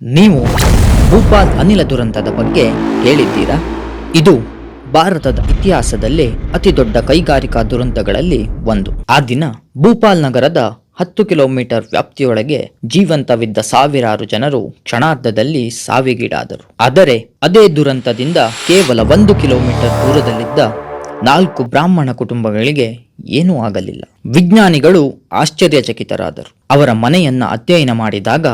ನೀವು ಭೂಪಾಲ್ ಅನಿಲ ದುರಂತದ ಬಗ್ಗೆ ಕೇಳಿದ್ದೀರಾ? ಇದು ಭಾರತದ ಇತಿಹಾಸದಲ್ಲಿ ಅತಿ ದೊಡ್ಡ ಕೈಗಾರಿಕಾ ದುರಂತಗಳಲ್ಲಿ ಒಂದು. ಆ ದಿನ ಭೂಪಾಲ್ ನಗರದ 10 ಕಿಲೋಮೀಟರ್ ವ್ಯಾಪ್ತಿಯೊಳಗೆ ಜೀವಂತವಿದ್ದ ಸಾವಿರಾರು ಜನರು ಕ್ಷಣಾರ್ಧದಲ್ಲಿ ಸಾವಿಗೀಡಾದರು. ಆದರೆ ಅದೇ ದುರಂತದಿಂದ ಕೇವಲ 1 ಕಿಲೋಮೀಟರ್ ದೂರದಲ್ಲಿದ್ದ 4 ಬ್ರಾಹ್ಮಣ ಕುಟುಂಬಗಳಿಗೆ ಏನೂ ಆಗಲಿಲ್ಲ. ವಿಜ್ಞಾನಿಗಳು ಆಶ್ಚರ್ಯಚಕಿತರಾದರು. ಅವರ ಮನೆಯನ್ನ ಅಧ್ಯಯನ ಮಾಡಿದಾಗ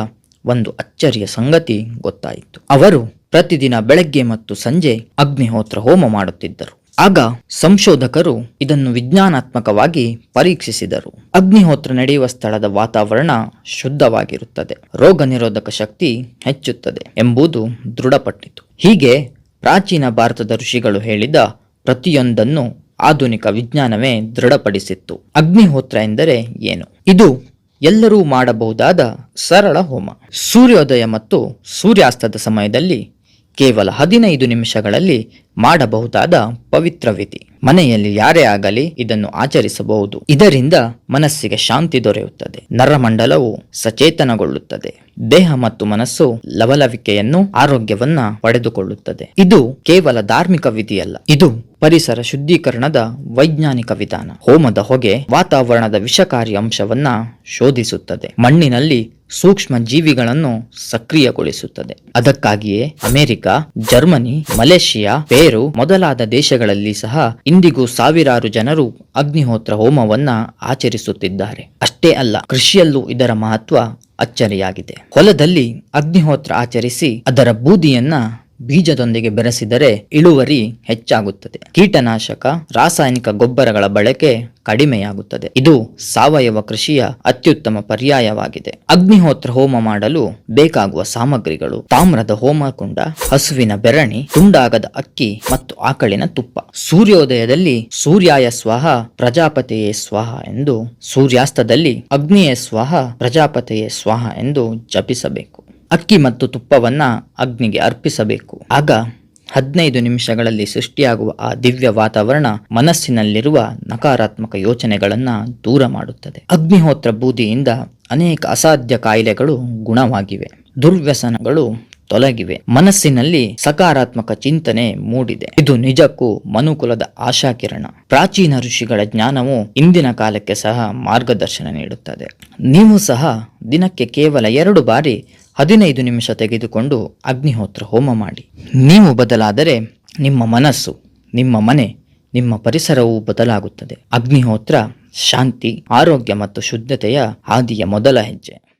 ಒಂದು ಅಚ್ಚರಿಯ ಸಂಗತಿ ಗೊತ್ತಾಯಿತು. ಅವರು ಪ್ರತಿದಿನ ಬೆಳಗ್ಗೆ ಮತ್ತು ಸಂಜೆ ಅಗ್ನಿಹೋತ್ರ ಹೋಮ ಮಾಡುತ್ತಿದ್ದರು. ಆಗ ಸಂಶೋಧಕರು ಇದನ್ನು ವಿಜ್ಞಾನಾತ್ಮಕವಾಗಿ ಪರೀಕ್ಷಿಸಿದರು. ಅಗ್ನಿಹೋತ್ರ ನಡೆಯುವ ಸ್ಥಳದ ವಾತಾವರಣ ಶುದ್ಧವಾಗಿರುತ್ತದೆ, ರೋಗ ನಿರೋಧಕ ಶಕ್ತಿ ಹೆಚ್ಚುತ್ತದೆ ಎಂಬುದು ದೃಢಪಟ್ಟಿತು. ಹೀಗೆ ಪ್ರಾಚೀನ ಭಾರತದ ಋಷಿಗಳು ಹೇಳಿದ ಪ್ರತಿಯೊಂದನ್ನು ಆಧುನಿಕ ವಿಜ್ಞಾನವೇ ದೃಢಪಡಿಸಿತ್ತು. ಅಗ್ನಿಹೋತ್ರ ಎಂದರೆ ಏನು? ಇದು ಎಲ್ಲರೂ ಮಾಡಬಹುದಾದ ಸರಳ ಹೋಮ. ಸೂರ್ಯೋದಯ ಮತ್ತು ಸೂರ್ಯಾಸ್ತದ ಸಮಯದಲ್ಲಿ ಕೇವಲ 15 ನಿಮಿಷಗಳಲ್ಲಿ ಮಾಡಬಹುದಾದ ಪವಿತ್ರ ವಿಧಿ. ಮನೆಯಲ್ಲಿ ಯಾರೇ ಆಗಲಿ ಇದನ್ನು ಆಚರಿಸಬಹುದು. ಇದರಿಂದ ಮನಸ್ಸಿಗೆ ಶಾಂತಿ ದೊರೆಯುತ್ತದೆ, ನರಮಂಡಲವು ಸಚೇತನಗೊಳ್ಳುತ್ತದೆ, ದೇಹ ಮತ್ತು ಮನಸ್ಸು ಲವಲವಿಕೆಯನ್ನು ಆರೋಗ್ಯವನ್ನ ಪಡೆದುಕೊಳ್ಳುತ್ತದೆ. ಇದು ಕೇವಲ ಧಾರ್ಮಿಕ ವಿಧಿಯಲ್ಲ, ಇದು ಪರಿಸರ ಶುದ್ಧೀಕರಣದ ವೈಜ್ಞಾನಿಕ ವಿಧಾನ. ಹೋಮದ ಹೊಗೆ ವಾತಾವರಣದ ವಿಷಕಾರಿ ಅಂಶವನ್ನ ಶೋಧಿಸುತ್ತದೆ, ಮಣ್ಣಿನಲ್ಲಿ ಸೂಕ್ಷ್ಮ ಜೀವಿಗಳನ್ನು ಸಕ್ರಿಯಗೊಳಿಸುತ್ತದೆ. ಅದಕ್ಕಾಗಿಯೇ ಅಮೆರಿಕ, ಜರ್ಮನಿ, ಮಲೇಷಿಯಾ, ಪೇರು ಮೊದಲಾದ ದೇಶಗಳಲ್ಲಿ ಸಹ ಇಂದಿಗೂ ಸಾವಿರಾರು ಜನರು ಅಗ್ನಿಹೋತ್ರ ಹೋಮವನ್ನ ಆಚರಿಸುತ್ತಿದ್ದಾರೆ. ಅಷ್ಟೇ ಅಲ್ಲ, ಕೃಷಿಯಲ್ಲೂ ಇದರ ಮಹತ್ವ ಅಚ್ಚರಿಯಾಗಿದೆ. ಹೊಲದಲ್ಲಿ ಅಗ್ನಿಹೋತ್ರ ಆಚರಿಸಿ ಅದರ ಬೂದಿಯನ್ನ ಬೀಜದೊಂದಿಗೆ ಬೆರೆಸಿದರೆ ಇಳುವರಿ ಹೆಚ್ಚಾಗುತ್ತದೆ. ಕೀಟನಾಶಕ, ರಾಸಾಯನಿಕ ಗೊಬ್ಬರಗಳ ಬಳಕೆ ಕಡಿಮೆಯಾಗುತ್ತದೆ. ಇದು ಸಾವಯವ ಕೃಷಿಯ ಅತ್ಯುತ್ತಮ ಪರ್ಯಾಯವಾಗಿದೆ. ಅಗ್ನಿಹೋತ್ರ ಹೋಮ ಮಾಡಲು ಬೇಕಾಗುವ ಸಾಮಗ್ರಿಗಳು: ತಾಮ್ರದ ಹೋಮಕುಂಡ, ಹಸುವಿನ ಬೆರಣಿ, ತುಂಡಾಗದ ಅಕ್ಕಿ ಮತ್ತು ಆಕಳಿನ ತುಪ್ಪ. ಸೂರ್ಯೋದಯದಲ್ಲಿ ಸೂರ್ಯಾಯ ಸ್ವಾಹ ಪ್ರಜಾಪತಿಯೇ ಸ್ವಾಹ ಎಂದು, ಸೂರ್ಯಾಸ್ತದಲ್ಲಿ ಅಗ್ನಿಯೇ ಸ್ವಾಹ ಪ್ರಜಾಪತಿಯೇ ಸ್ವಾಹ ಎಂದು ಜಪಿಸಬೇಕು. ಅಕ್ಕಿ ಮತ್ತು ತುಪ್ಪವನ್ನ ಅಗ್ನಿಗೆ ಅರ್ಪಿಸಬೇಕು. ಆಗ 15 ನಿಮಿಷಗಳಲ್ಲಿ ಸೃಷ್ಟಿಯಾಗುವ ಆ ದಿವ್ಯ ವಾತಾವರಣ ಮನಸ್ಸಿನಲ್ಲಿರುವ ನಕಾರಾತ್ಮಕ ಯೋಚನೆಗಳನ್ನ ದೂರ ಮಾಡುತ್ತದೆ. ಅಗ್ನಿಹೋತ್ರ ಬೂದಿಯಿಂದ ಅನೇಕ ಅಸಾಧ್ಯ ಕಾಯಿಲೆಗಳು ಗುಣವಾಗಿವೆ, ದುರ್ವ್ಯಸನಗಳು ತೊಲಗಿವೆ, ಮನಸ್ಸಿನಲ್ಲಿ ಸಕಾರಾತ್ಮಕ ಚಿಂತನೆ ಮೂಡಿದೆ. ಇದು ನಿಜಕ್ಕೂ ಮನುಕುಲದ ಆಶಾಕಿರಣ. ಪ್ರಾಚೀನ ಋಷಿಗಳ ಜ್ಞಾನವು ಇಂದಿನ ಕಾಲಕ್ಕೆ ಸಹ ಮಾರ್ಗದರ್ಶನ ನೀಡುತ್ತದೆ. ನೀವು ಸಹ ದಿನಕ್ಕೆ ಕೇವಲ 2 ಬಾರಿ 15 ನಿಮಿಷ ತೆಗೆದುಕೊಂಡು ಅಗ್ನಿಹೋತ್ರ ಹೋಮ ಮಾಡಿ. ನೀವು ಬದಲಾದರೆ ನಿಮ್ಮ ಮನಸ್ಸು, ನಿಮ್ಮ ಮನೆ, ನಿಮ್ಮ ಪರಿಸರವೂ ಬದಲಾಗುತ್ತದೆ. ಅಗ್ನಿಹೋತ್ರ ಶಾಂತಿ, ಆರೋಗ್ಯ ಮತ್ತು ಶುದ್ಧತೆಯ ಹಾದಿಯ ಮೊದಲ ಹೆಜ್ಜೆ.